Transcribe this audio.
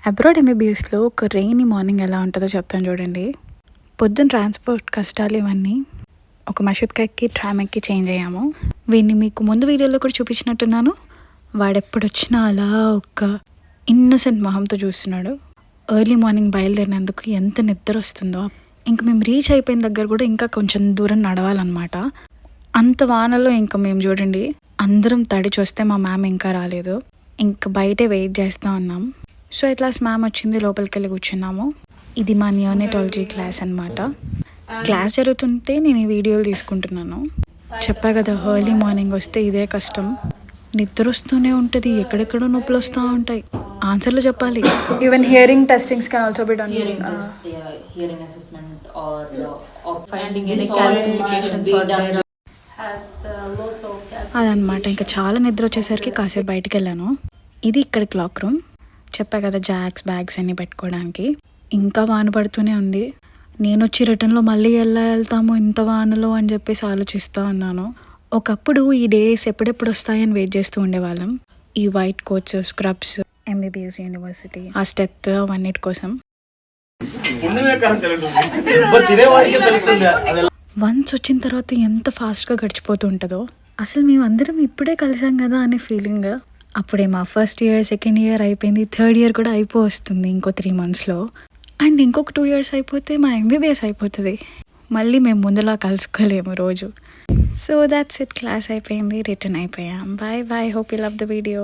Abroad ఎంబీబీఎస్లో ఒక rainy morning ఎలా ఉంటుందో చెప్తాను చూడండి. పొద్దున్న ట్రాన్స్పోర్ట్ కష్టాలు ఇవన్నీ ఒక మషూద్కా ఎక్కి ట్రామ్ ఎక్కి చేంజ్ అయ్యాము. వీడిని మీకు ముందు వీడియోలో కూడా చూపించినట్టున్నాను. వాడెప్పుడొచ్చినా అలా ఒక ఇన్నసెంట్ మొహంతో చూస్తున్నాడు. ఎర్లీ మార్నింగ్ బయలుదేరినందుకు ఎంత నిద్ర వస్తుందో. ఇంక మేము రీచ్ అయిపోయిన దగ్గర కూడా ఇంకా కొంచెం దూరం నడవాలన్నమాట. అంత వానలో ఇంకా మేము చూడండి అందరం తడి చూస్తే మా మ్యామ్ ఇంకా రాలేదు. ఇంకా బయటే వెయిట్ చేస్తూ ఉన్నాం. సో ఇట్లా మ్యామ్ వచ్చింది, లోపలికి వెళ్ళి కూర్చున్నాము. ఇది మా నియోనటాలజీ క్లాస్ అనమాట. క్లాస్ జరుగుతుంటే నేను ఈ వీడియోలు తీసుకుంటున్నాను. చెప్పా కదా, ఎర్లీ మార్నింగ్ వస్తే ఇదే కష్టం. నిద్ర వస్తూనే ఉంటుంది, ఎక్కడెక్కడో నొప్పులు వస్తూ ఉంటాయి. ఆన్సర్లు చెప్పాలి. Even hearing testings can also be done. Hearing assessment or finding any calcifications or there has lots of calcifications. అదనమాట. ఇంకా చాలా నిద్ర వచ్చేసరికి కాసేపు బయటికి వెళ్ళాను. ఇది ఇక్కడ క్లాక్ రూమ్. చెప్పా కదా, జాక్స్ బ్యాగ్స్ అన్నీ పెట్టుకోవడానికి. ఇంకా వాన పడుతూనే ఉంది. నేను వచ్చి రిటర్న్లో మళ్ళీ ఎలా వెళ్తాము ఇంత వానలో అని చెప్పేసి ఆలోచిస్తూ ఉన్నాను. ఒకప్పుడు ఈ డేస్ ఎప్పుడెప్పుడు వస్తాయని వెయిట్ చేస్తూ ఉండేవాళ్ళం. ఈ white coats, scrubs, MBBS university, ఆ స్టెత్ అవన్నిటి కోసం. వన్స్ వచ్చిన తర్వాత ఎంత ఫాస్ట్గా గడిచిపోతూ ఉంటుందో. అసలు మేమందరం ఇప్పుడే కలిసాం కదా అనే ఫీలింగ్. అప్పుడే మా ఫస్ట్ ఇయర్, సెకండ్ ఇయర్ అయిపోయింది, థర్డ్ ఇయర్ కూడా వస్తుంది ఇంకో 3 monthsలో. అండ్ ఇంకొక 2 years అయిపోతే మా ఎంబీబీఎస్ అయిపోతుంది. మళ్ళీ మేము ముందులా కలుసుకోలేము రోజు. So that's it. క్లాస్ అయిపోయింది, రిటర్న్ అయిపోయాం. Bye bye. Hope you love the video.